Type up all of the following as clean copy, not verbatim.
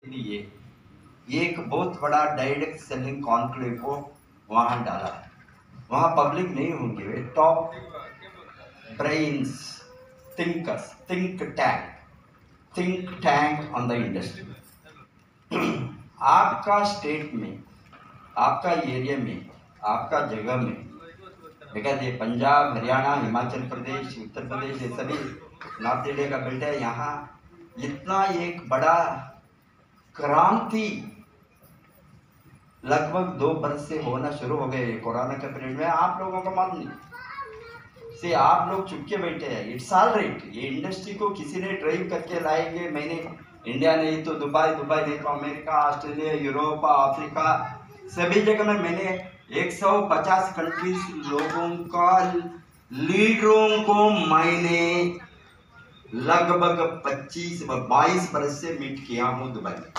लिए एक बहुत बड़ा डायरेक्ट सेलिंग कॉन्क्लेव को वहाँ डाला है। वहाँ पब्लिक नहीं होंगे, वे top brains, thinkers, think tank on the industry. आपका स्टेट में, आपका एरिया में, आपका जगह में, बिकॉज ये पंजाब, हरियाणा, हिमाचल प्रदेश, उत्तर प्रदेश, ये सभी नॉर्थ इंडिया का बेल्ट है। यहाँ इतना एक बड़ा क्रांति लगभग 2 वर्ष से होना शुरू हो गए कोरोना के पीरियड में। आप लोगों को मालूम नहीं से आप लोग चुप के बैठे हैं। इट्स ऑल राइट, ये इंडस्ट्री को किसी ने ड्राइव करके लाएंगे। मैंने इंडिया नहीं तो दुबई नहीं तो अमेरिका, ऑस्ट्रेलिया, यूरोप, अफ्रीका, सभी जगह में मैंने 150 कंट्रीज लोगों का लीडरों को मैंने लगभग 22 वर्ष से मीट किया हूँ दुबई में।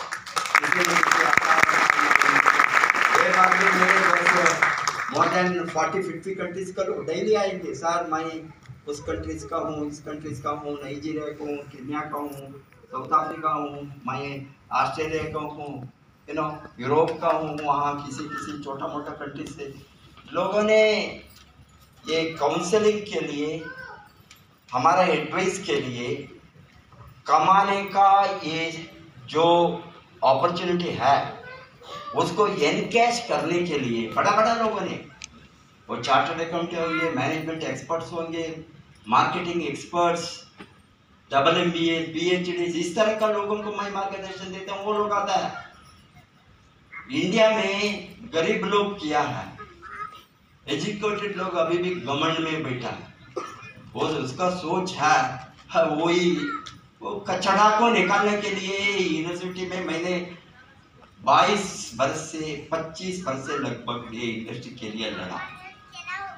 मोर देन 40-50 कंट्रीज का लोग डेली आएंगे। सर मैं उस कंट्रीज का हूँ, इस कंट्रीज का हूँ, नाइजीरिया का हूँ, केन्या का हूँ, साउथ अफ्रीका हूँ, मैं ऑस्ट्रेलिया का हूँ, यूरोप का हूँ। वहाँ किसी छोटा मोटा कंट्री से लोगों ने ये काउंसलिंग के लिए, हमारा एडवाइस के लिए, कमाने का ये जो अपॉर्चुनिटी है उसको एनकैश करने के लिए बड़ा लोगों ने, वो चार्टर्ड अकाउंट होंगे, मैनेजमेंट एक्सपर्ट्स होंगे, मार्केटिंग एक्सपर्ट्स, MBA, PhD, इस तरह का लोगों को मैं मार्गदर्शन देता हूँ। वो लोग आता है। इंडिया में गरीब लोग किया है, एजुकेटेड लोग अभी भी गवर्नमेंट में बैठा है। वो उसका सोच है वही, वो कचड़ा को निकालने के लिए यूनिवर्सिटी में मैंने 22 वर्ष से 25 वर्ष से लगभग ये इंडस्ट्री के लिए लड़ा,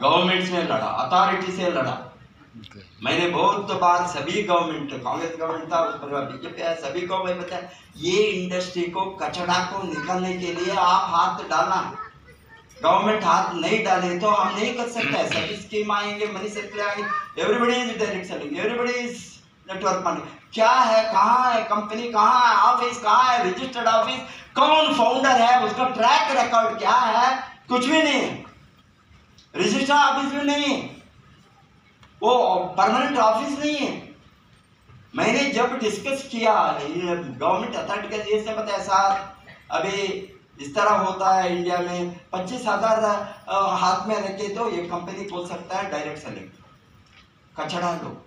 गवर्नमेंट से लड़ा, अथॉरिटी से लड़ा। मैंने बहुत बार सभी गवर्नमेंट, कांग्रेस गवर्नमेंट था, उस पर बीजेपी है, सभी को मैं बताया ये इंडस्ट्री को, कचड़ा को निकालने के लिए आप हाथ डालना। गवर्नमेंट हाथ नहीं डाले तो हम नहीं कर सकते। सभी स्कीम आएंगे, मनी सर्कुलर आएंगे, everybody is direct selling, everybody is network marketing. क्या है, कहाँ है कंपनी, कहाँ है ऑफिस, कहाँ है रजिस्टर्ड ऑफिस, कौन फाउंडर है, उसका ट्रैक रिकॉर्ड क्या है, कुछ भी नहीं है। रजिस्टर्ड ऑफिस भी नहीं है, वो परमानेंट ऑफिस नहीं है। मैंने जब डिस्कस किया गवर्नमेंट अथॉरिटी का, ये से बताया सर अभी इस तरह होता है इंडिया में, 25,000 हाथ में रखे तो ये कंपनी खोल सकता है डायरेक्ट सेलिंग। कचड़ा लो,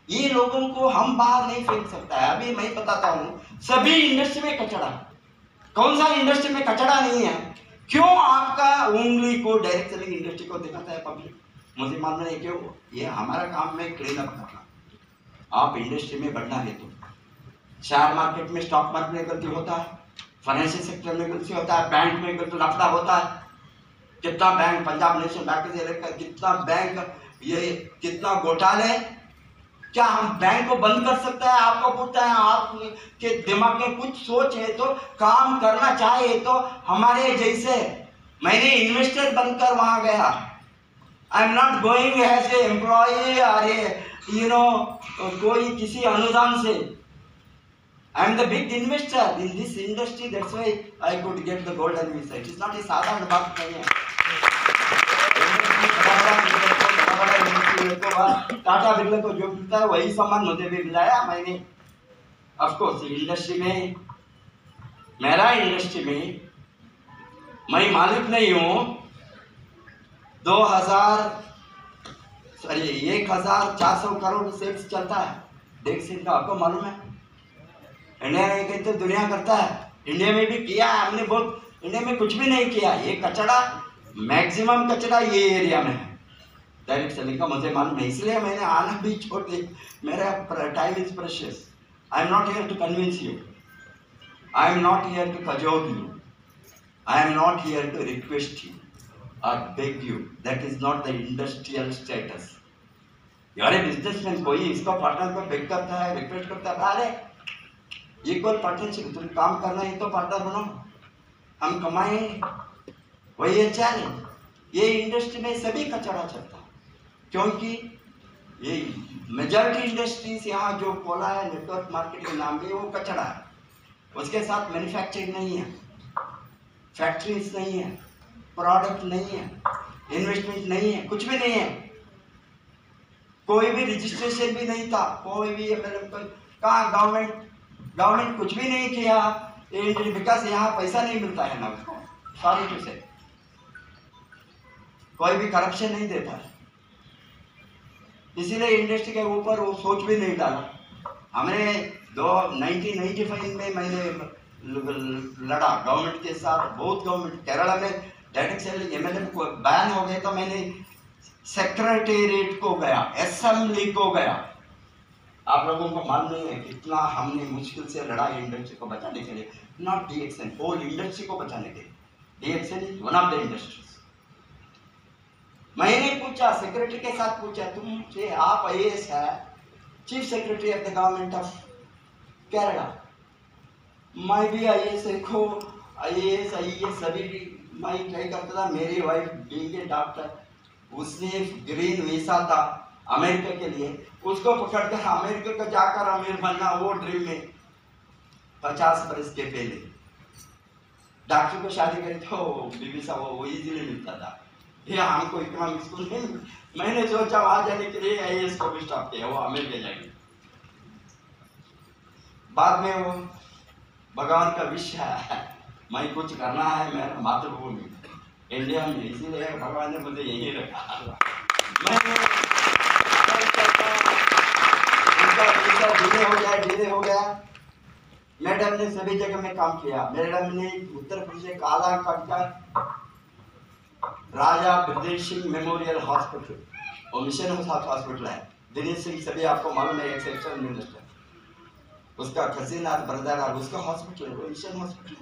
ये लोगों को हम बाहर नहीं फेंक सकता है। अभी मैं बताता हूँ, सभी इंडस्ट्री में कचड़ा, कौन सा इंडस्ट्री में कचड़ा नहीं है? क्यों आपका उंगली को डायरेक्ट सेलिंग इंडस्ट्री को दिखाता है पब्लिक? मुझे मालूम है क्यों। ये हमारा काम में क्लीन अप करना। आप इंडस्ट्री में बढ़ना है तो शेयर मार्केट में, स्टॉक मार्केट में गलती होता है, फाइनेंशियल सेक्टर में गलती होता है, बैंक में गलती लफड़ा होता है। कितना बैंक, पंजाब नेशनल बैंक से लेकर कितना बैंक, ये कितना घोटाले। क्या हम बैंक को बंद कर सकते हैं? आपको पूछता है, आपके दिमाग में कुछ सोच है तो, काम करना चाहिए तो हमारे जैसे। मैंने इन्वेस्टर बनकर वहां गया। I am not going as a employ और कोई किसी अनुदान से। I am the big investor in this industry, that's why I could get the golden visa. It is not a साधारण बात नहीं है। टाटा बिरला को जो मिलता है वही सामान मुझे भी मिलाया। मैंने ऑफकोर्स इंडस्ट्री में, मेरा इंडस्ट्री में मैं मालिक नहीं हूँ। 1,400 करोड़ सेल्स चलता है डेक्स का, आपको मालूम है। इंडिया में तो दुनिया करता है, इंडिया में भी किया है हमने बहुत। इंडिया में कुछ भी नहीं किया। ये कचड़ा, मैक्सिमम कचड़ा ये एरिया में है डायरेक्ट सेलिंग का, मुझे मालूम है। इसलिए मैंने आना भी छोड़ दिया। मेरा time is precious. I am not here to convince you, I am not here to cajole you, I am not here to request you or beg you. That is not the industrial status. You are a businessman, कोई इसका partner को bag करता है, request करता है, अरे equal partnership, तुम काम करना है तो पार्टनर बनो, हम कमाएंगे, वही अच्छा है। ये इंडस्ट्री में सभी कचड़ा चलता है, क्योंकि ये मेजॉरिटी इंडस्ट्रीज यहाँ जो खोला है नेटवर्क मार्केटिंग नाम में, वो कचड़ा है। उसके साथ मैन्युफैक्चरिंग नहीं है, फैक्ट्रीज नहीं है, प्रोडक्ट नहीं है, इन्वेस्टमेंट नहीं है, कुछ भी नहीं है। कोई भी रजिस्ट्रेशन भी नहीं था, कोई भी कहाँ गवर्नमेंट कुछ भी नहीं किया, बिकॉज यहाँ पैसा नहीं मिलता है ना उसको, सॉरी टू से, कोई भी करप्शन नहीं देता, इसीलिए इंडस्ट्री के ऊपर वो सोच भी नहीं डाला। हमने 1995 में मैंने लड़ा गवर्नमेंट के साथ, बहुत गवर्नमेंट, केरला में डायरेक्ट सेल एमएलएम को बैन हो गया, तो मैंने सेक्रेटेरिएट को गया, असेंबली को गया। आप लोगों को मालूम नहीं है कितना हमने मुश्किल से लड़ा इंडस्ट्री को बचाने के लिए, नॉट डीएक्सएन, होल इंडस्ट्री को बचाने के लिए। DXN is one of the industries. मैंने पूछा, सेक्रेटरी के साथ पूछा, तुम आप आईएएस है, chief secretary of the government of Kerala, मैं भी आईएएस, देखो आईएएस सभी भी मैं ट्राई करता था। मेरी वाइफ बीइंग ए डॉक्टर, उसने ग्रीन वीसा था अमेरिका के लिए, उसको पकड़कर अमेरिका को जाकर अमीर बनना, वो ड्रीम में 50 बरस के पहले डॉक्टर को शादी करी तो वीसा वो इजीली मिलता था, ये हमको इकोनॉमिक्स को नहीं। मैंने सोचा वहां जाने के लिए आईएएस को भी स्टॉप किया, वो अमेरिका जाएंगे। बाद में वो भगवान का विश है, मैं कुछ करना है, मेरा मातृभूमि इंडिया में, इसीलिए भगवान ने मुझे यही रखा। मैंने डिले हो गया। मैडम ने सभी जगह में काम किया। मैडम ने उत्तर प्रदेश काला कटकर राजा ब्रजेश सिंह मेमोरियल हॉस्पिटल, वो मिशन हॉस्पिटल है, दिनेश सिंह सभी आपको मालूम है, एक्सेप्शनल मिनिस्टर, उसका कजिन और ब्रदर, और उसका हॉस्पिटल वो मिशन हॉस्पिटल।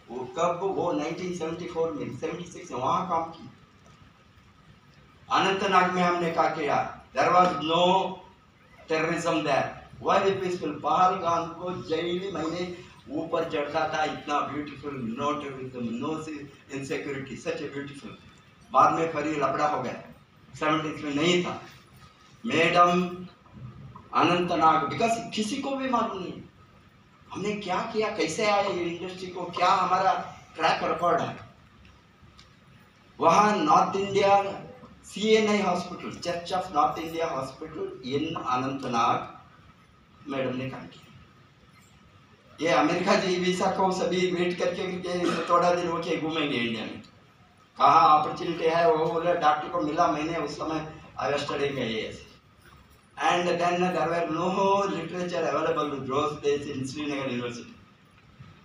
वो कब, वो 1974 में 76 में वहां काम की। अनंतनाग में हमने क्या किया, there was no terrorism there, very peaceful. Pahalgam को डेली मैंने ऊपर चढ़ता था, इतना beautiful, no terrorism, no insecurity, such a beautiful. बाद में फिर लफड़ा हो गया, 70s में नहीं था। मैडम अनंतनाग, बिकॉज किसी को भी मालूम नहीं हमने क्या किया, कैसे आए ये इंडस्ट्री को, क्या हमारा ट्रैक रिकॉर्ड है। वहाँ north India CNI hospital, church of north India hospital in Anantnag madam ने काम किया। ये अमेरिका जी वीसा को सभी वेट करके थोड़ा दिन होके घूमेंगे इंडिया में, कहाँ अपॉर्चुनिटी है, वो बोले डॉक्टर को मिला। मैंने उस समय I was studying IAS and then there were no literature available those days in Srinagar University.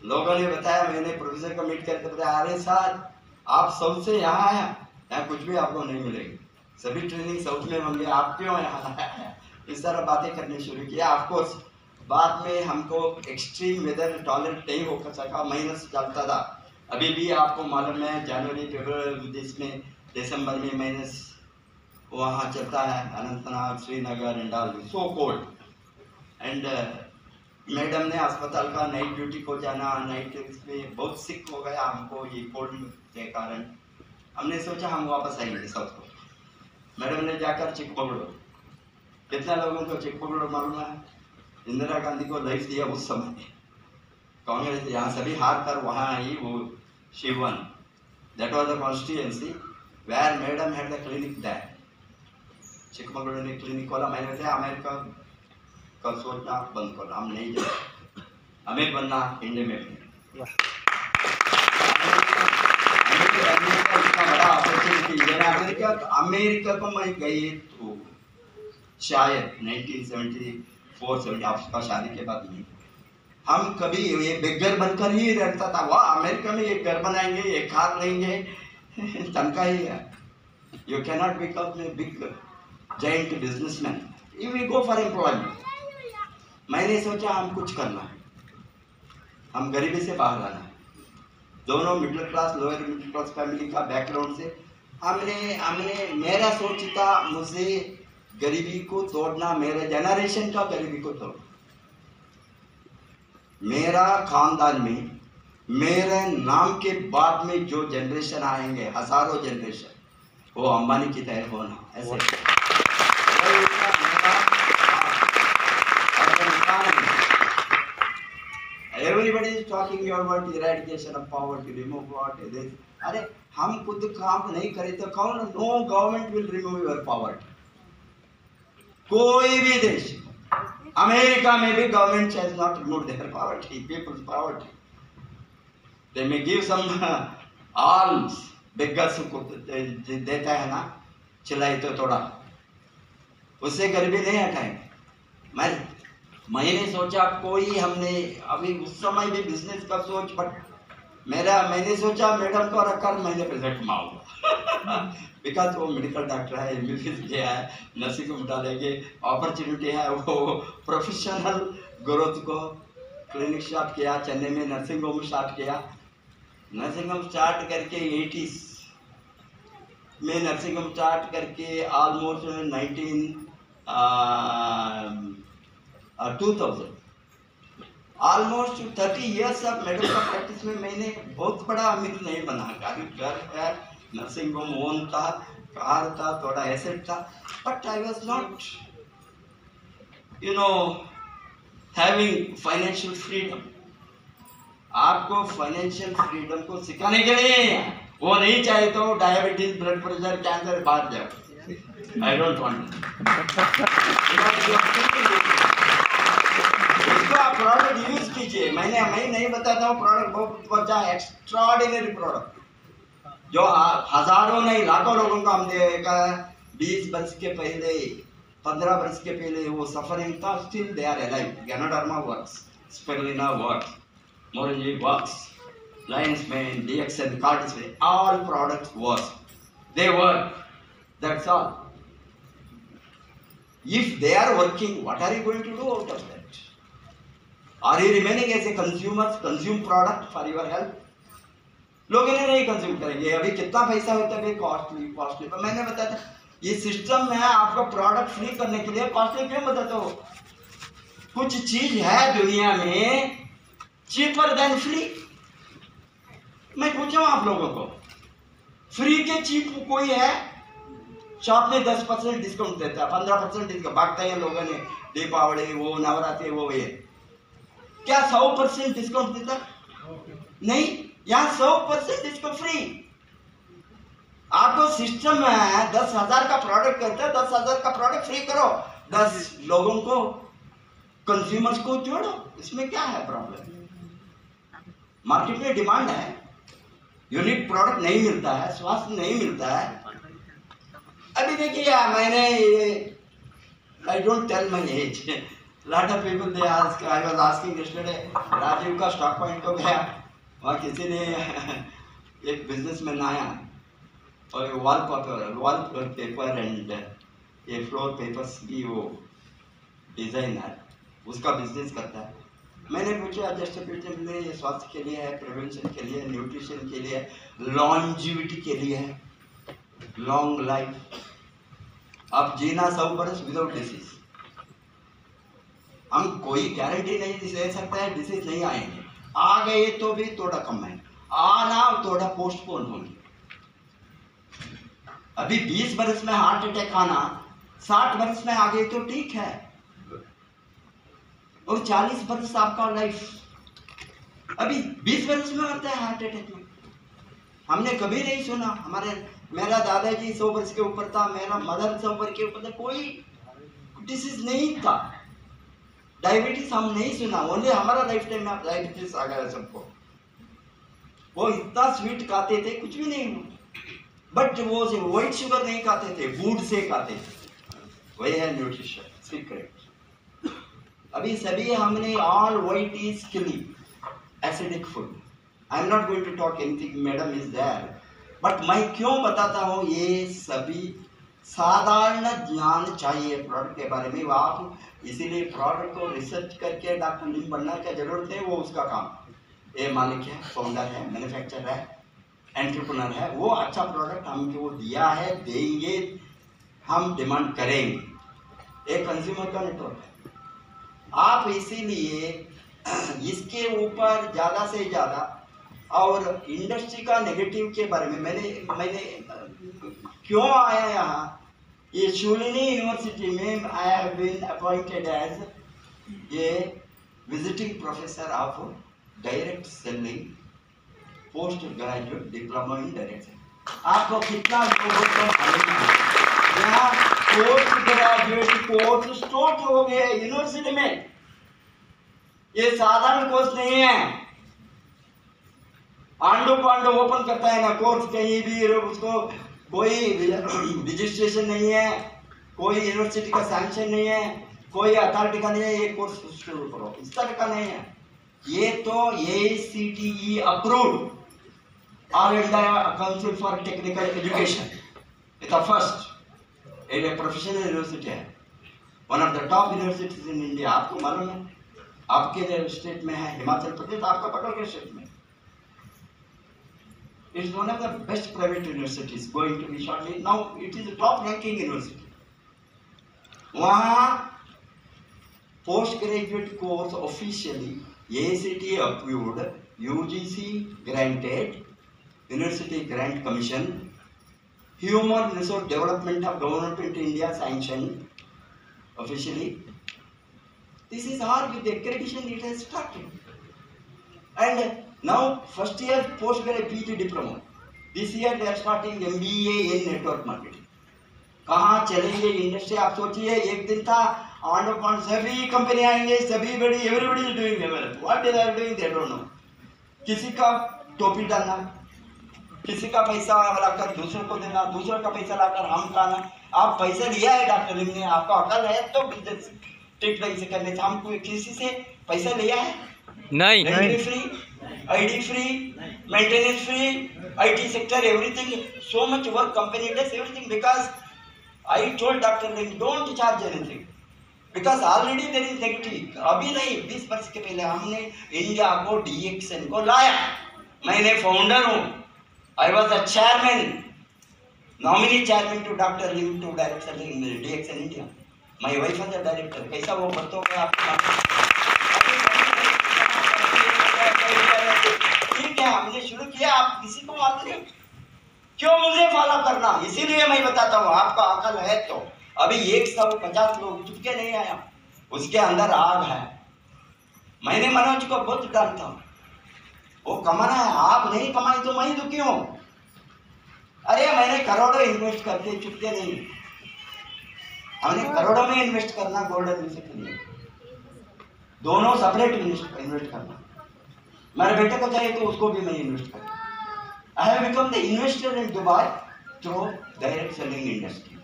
लोगों ने बताया, मैंने प्रोफेसर को मीट करके बताया, अरे सर आप साउथ से यहाँ आया, यहाँ कुछ भी आपको नहीं मिलेगी, सभी ट्रेनिंग साउथ में होंगे, आप क्यों यहाँ आया, इस तरह बातें करनी शुरू किया। ऑफकोर्स बाद में हमको एक्सट्रीम वेदर टॉलरेट नहीं हो सका, माइनस चलता था। अभी भी आपको मालूम है जनवरी फरवरी इसमें दिसंबर में माइनस वहाँ चलता है, Anantnag, Srinagar and all so cold. And madam ने अस्पताल का नाइट ड्यूटी को जाना, नाइट में बहुत सिक हो गया हमको ये कोल्ड के कारण। हमने सोचा हम वापस आएंगे साउथ को। मैडम ने जाकर चिकमगलुरु, कितना लोगों को चिकमगलुरु मालूम है, इंदिरा गांधी को लाइफ दिया उस समय, कांग्रेस यहाँ सभी हार कर वहाँ आई, वो Shivan, that was the constituency where madam had the clinic there. Chikmagalur ने क्लिनिक खोला। मैंने बताया अमेरिका का सोचना बंद करो, हम नहीं जाए, हमें बनना इंडिया में। अमेरिका इतना बड़ा अपॉर्चुनिटी, अमेरिका को मैं गई तो शायद 1974-70 आपका शादी के बाद नहीं, हम कभी ये बेगर बनकर ही रहता था। वाह अमेरिका में ये घर बनाएंगे, ये कार लेंगे, तनका ही है। You cannot become a big giant businessman, you will go for employment. मैंने सोचा हम कुछ करना है, हम गरीबी से बाहर आना है। दोनों middle class lower middle class family का बैकग्राउंड से हमने मेरा सोच था, मुझे गरीबी को तोड़ना, मेरे जनरेशन का गरीबी को तोड़ना। मेरा खानदान में मेरे नाम के बाद में जो जनरेशन आएंगे, हजारों जनरेशन, वो अंबानी की तरह होना, ऐसे Everybody is talking about eradication of poverty, remove poverty. This. अरे हम खुद काम नहीं करें तो कौन? No government will remove your poverty. कोई भी देश, अमेरिका में भी government has not removed their poverty, people's poverty. They may give some alms, beggars को देता है ना, चिल्लाए तो थोड़ा, उससे गरीबी नहीं हटाएंगे। मैंने सोचा कोई हमने अभी उस समय भी बिजनेस का सोच, बट मैंने सोचा मैडम को रखकर मैंने प्रेजेंट माऊंगा बिकॉज वो मेडिकल डॉक्टर है, एमबीबीएस किया है, नर्सिंग में डालेंगे, अपॉर्चुनिटी है, वो प्रोफेशनल ग्रोथ को क्लिनिक स्टार्ट किया, चेन्नई में नर्सिंग होम स्टार्ट किया। नर्सिंग होम स्टार्ट करके 80s में नर्सिंग होम स्टार्ट करके almost 2000 almost 30 years of medical practice में मैंने बहुत बड़ा अमीर नहीं बना। घर है, नर्सिंग होम ओन था, कार था, थोड़ा एसेट था, but I was not having financial freedom. आपको फाइनेंशियल फ्रीडम को सिखाने के लिए वो नहीं चाहे तो डायबिटीज, ब्लड प्रेशर, कैंसर बाहर जाओ। आई डोंट वांट इसका प्रोडक्ट यूज कीजिए। मैं नहीं बताता हूँ, प्रोडक्ट बहुत अच्छा एक्स्ट्राऑर्डिनरी प्रोडक्ट जो हजारों नहीं लाखों लोगों को हम देखा। 20 वर्ष के पहले, 15 वर्ष के पहले वो सफरिंग था, still they are alive. Ganoderma works, spirulina works, moringa works, Lion's Mane, DXN, Cardi's Mane, all products work. They work. That's all. If they are working, what are you going to do out of that? Are you remaining as a consumer, consume product for your health? लोग इन्हें नहीं consume करेंगे। अभी कितना पैसा होता है costly. पर मैंने बताया था ये सिस्टम है आपको प्रोडक्ट फ्री करने के लिए। कॉस्टली क्यों बताता हूँ? कुछ चीज है दुनिया में चीपर देन फ्री। मैं पूछूं आप लोगों को, फ्री के चीप कोई है? शॉप में 10% डिस्काउंट देता है, 15% डिस्काउंट भागता है लोगों ने, दीपावली, वो नवरात्रि, वो ये। क्या 100% डिस्काउंट देता? नहीं, यहाँ 100% डिस्काउंट फ्री। आपको सिस्टम है 10,000 का प्रोडक्ट करता है, 10,000 का प्रोडक्ट फ्री करो, 10 लोगों को, कंज्यूमर्स को जोड़ो। इसमें क्या है प्रॉब्लम? मार्केट में डिमांड है, यूनिक प्रोडक्ट नहीं मिलता है, स्वास्थ्य नहीं मिलता है। अभी देखिए मैंने I don't tell my age, lot of people they ask, I was asking yesterday, Rajiv का स्टॉक पॉइंट को गया, वहाँ किसी ने एक बिजनेसमैन आया और वॉल पेपर एंड ये फ्लोर पेपर्स की वो डिजाइनर, उसका बिजनेस करता है। मैंने पूछा जस्टिफिकेशन में ये स्वास्थ्य के लिए है, प्रिवेंशन के लिए, न्यूट्रिशन के लिए, लॉन्जिविटी के लिए है, लॉन्ग लाइफ। अब जीना 100 वर्ष विदाउट डिसीज। हम कोई गारंटी नहीं दे सकता है डिसीज नहीं आएंगे, आ गए तो भी थोड़ा कम है, आना थोड़ा पोस्टपोन होंगे। अभी 20 वर्ष में हार्ट अटैक आना, 60 वर्ष में आ गए तो ठीक है, और 40 वर्ष आपका लाइफ। अभी 20 वर्ष में आता है हार्ट अटैक में। हमने कभी नहीं सुना। मेरा दादाजी 100 वर्ष के ऊपर था, मेरा मदर 100 वर्ष के ऊपर था, कोई डिसीज नहीं था। डायबिटीज हम नहीं सुना, ओनली हमारा लाइफ टाइम में डायबिटीज आ गया सबको। वो इतना स्वीट खाते थे, कुछ भी नहीं, बट वो व्हाइट शुगर नहीं खाते थे, वुड से खाते थे। वही है न्यूट्रिशन सीक्रेट। अभी सभी हमने all white is killing acidic food. I am not going to talk anything, madam is there, but मैं क्यों बताता हूँ? ये सभी साधारण ज्ञान चाहिए प्रोडक्ट के बारे में। आप इसीलिए प्रोडक्ट को रिसर्च करके डॉक्टर नहीं बनना क्या जरूरत है, वो उसका काम। ये मालिक है, फाउंडर है, मैन्युफैक्चरर है, एंटरप्रेन्योर है, वो अच्छा प्रोडक्ट हमको दिया है, देंगे, हम डिमांड करेंगे। एक कंज्यूमर का नेटवर्क है। आप इसीलिए इसके ऊपर ज़्यादा से ज़्यादा, और इंडस्ट्री का नेगेटिव के बारे में मैंने क्यों आया यहाँ? ये शूलिनी यूनिवर्सिटी में I have been appointed as a visiting professor of direct selling post graduate diploma in direct. आपको कितना लोगों को मालूम है यहाँ पोस्ट ग्रेजुएट कोर्स स्टार्ट हो गए यूनिवर्सिटी में। ये साधारण कोर्स नहीं है। आंडो पांडो ओपन करता है ना कोर्स, कहीं भी उसको कोई रजिस्ट्रेशन नहीं है, कोई यूनिवर्सिटी का सैंक्शन नहीं है, कोई अथॉरिटी का नहीं है, ये कोर्स शुरू करो, इस तरह का नहीं है। ये तो AICTE approved, all India council for technical education, it's the first एक प्रोफेशनल यूनिवर्सिटी है, one of the top universities in India. आपको मालूम है, आपके स्टेट में है हिमाचल प्रदेश, आपका पकड़ के स्टेट में। It is one of the best private universities going to be shortly. Now it is a top ranking university. वहाँ post graduate course officially AICTE approved, UGC granted, University Grant Commission, Human Resource Development of Government of India sanctioned officially. This is all with the accreditation it has started. And now first year postgraduate PG diploma, this year they are starting MBA in network marketing. कहाँ चलेंगे industry? आप सोचिए, एक दिन था on on सभी company आएंगे, सभी बड़ी everybody is doing develop, what they are doing they don't know. किसी का टोपी डालना, किसी का पैसा लाकर दूसरों को देना, दूसरों का पैसा लाकर हम खाना। आप पैसा लिया है डॉक्टर लिम ने, आपका अकल है तो बिजनेस ठीक ढंग से करने से। हम कोई किसी से पैसा लिया है? नहीं। Free, ID free, maintenance free, IT sector, everything, so much work company does everything because I told Dr. Ling don't charge anything because already there is negative. अभी नहीं, 20 वर्ष के पहले हमने इंडिया को DXN को लाया। मैंने फाउंडर हूँ, I was the chairman, nominee chairman to Dr. Ling to direct DXN India. My wife was the director. कैसा वो बर्तों में आपको हमने शुरू किया, आप किसी को मानते नहीं, क्यों मुझे फॉलो करना? इसीलिए मैं बताता हूँ, आपका अकल है तो। अभी 150 लोग चुपके नहीं आया, उसके अंदर आग है। मैंने मनोज को बहुत डांटा, वो कमाना है, आप नहीं कमाई तो मैं दुखी हूँ। अरे मैंने करोड़ों इन्वेस्ट करके चुपके नहीं, हमने करोड़ों में इन्वेस्ट करना गोल्डन विजन के लिए, दोनों सेपरेट इन्वेस्ट करना। मेरे बेटे को चाहिए तो उसको भी मैं इन्वेस्ट करूँ। I have become the investor in Dubai through direct selling industry.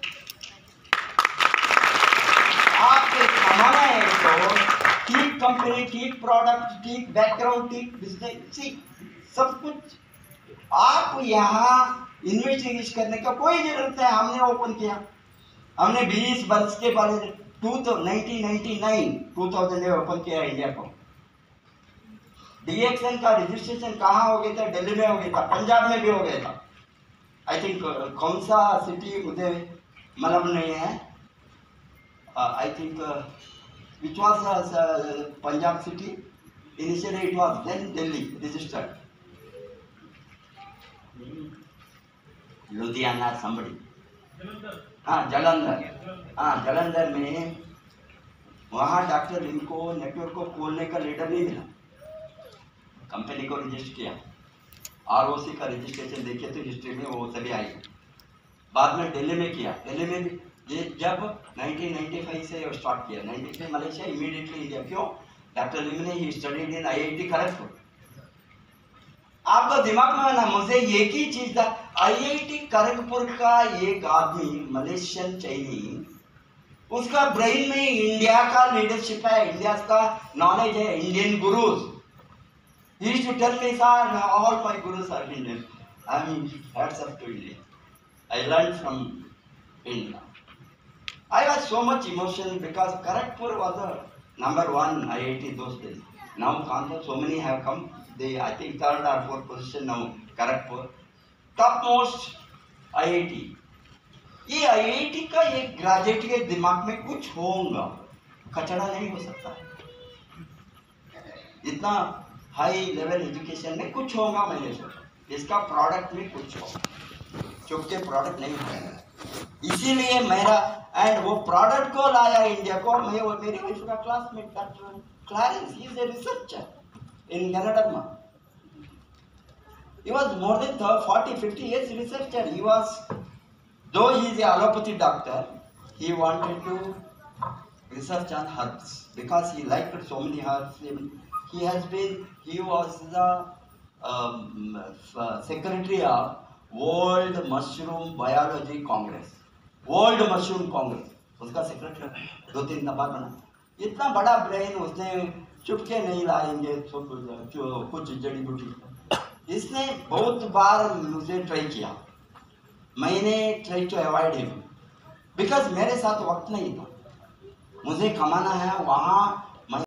आपको कमाना है तो ठीक कंपनी, ठीक प्रोडक्ट, ठीक बैकग्राउंड, ठीक बिजनेस, सब कुछ आप यहाँ इन्वेस्ट करने का कोई जरूरत है। हमने ओपन किया, हमने 20 वर्ष के बाद 1999 ओपन किया इंडिया को। DXN का रजिस्ट्रेशन कहाँ हो गया था? दिल्ली में हो गया था, पंजाब में भी हो गया था। आई थिंक कौन सा सिटी मुझे मालूम नहीं है। I think which was Punjab city, initially it was then Delhi registered, Ludhiana somebody, हाँ जालंधर, हाँ जालंधर में। वहाँ डॉक्टर लिम को नेटवर्क को खोलने का लेटर नहीं मिला, कंपनी को रजिस्टर किया, ROC का रजिस्ट्रेशन देखिए तो हिस्ट्री में वो सभी आई। बाद में दिल्ली में किया, दिल्ली में ये जब 1995 से स्टार्ट किया, 95 मलेशिया, इमीडिएटली इंडिया। क्यों? डॉक्टर लिम ने he studied in IIT Kharagpur. आपको दिमाग में ना, मुझे एक ही चीज था, IIT खड़गपुर का एक आदमी मलेशियन चाइनीज, उसका ब्रेन में इंडिया का लीडरशिप है, इंडिया का नॉलेज है, Indian gurus. He used to tell me, sir, all my gurus are Indian. I mean, hats off to India. I learned from India. I was so much emotional because Kharagpur was the #1 IIT those days. Now, so many have come. They, I think, 3rd or 4th position now. Kharagpur, topmost IIT. ये IIT का एक graduate के दिमाग में कुछ होगा, कचड़ा नहीं हो सकता। इतना हाई लेवल एजुकेशन में कुछ होगा, मैंने सोचा इसका प्रोडक्ट में कुछ होगा, चुपके प्रोडक्ट नहीं होगा। इसीलिए मेरा एंड वो प्रोडक्ट को लाया इंडिया को। मैं वो मेरे वाइफ का classmate doctor Clarence, he is a researcher, in Ganadarma. He was more than 40-50 years researcher. He was, though he is a allopathy doctor, he wanted to research on herbs because he liked so many herbs. He was the secretary of World Mushroom Biology Congress. World mushroom Congress उसका secretary 2-3 number बना। इतना बड़ा brain उसने चुपके नहीं लाएंगे कुछ जड़ी बूटी। इसने बहुत बार मुझे ट्राई किया, मैंने try to avoid him because मेरे साथ वक्त नहीं था, मुझे कमाना है। वहाँ